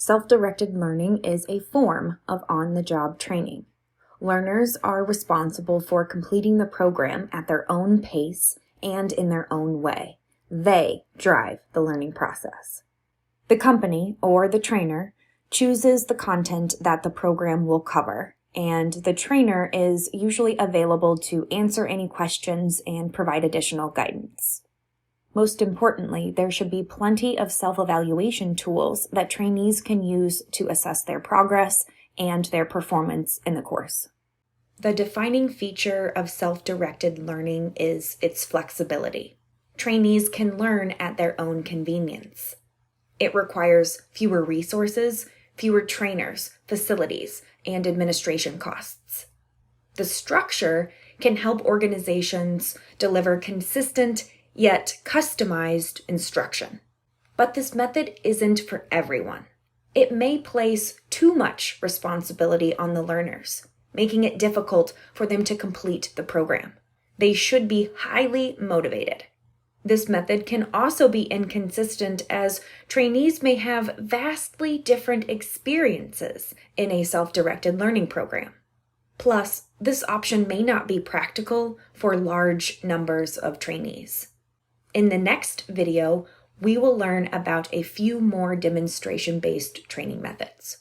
Self-directed learning is a form of on-the-job training. Learners are responsible for completing the program at their own pace and in their own way. They drive the learning process. The company, or the trainer, chooses the content that the program will cover, and the trainer is usually available to answer any questions and provide additional guidance. Most importantly, there should be plenty of self-evaluation tools that trainees can use to assess their progress and their performance in the course. The defining feature of self-directed learning is its flexibility. Trainees can learn at their own convenience. It requires fewer resources, fewer trainers, facilities, and administration costs. The structure can help organizations deliver consistent yet customized instruction. But this method isn't for everyone. It may place too much responsibility on the learners, making it difficult for them to complete the program. They should be highly motivated. This method can also be inconsistent, as trainees may have vastly different experiences in a self-directed learning program. Plus, this option may not be practical for large numbers of trainees. In the next video, we will learn about a few more demonstration-based training methods.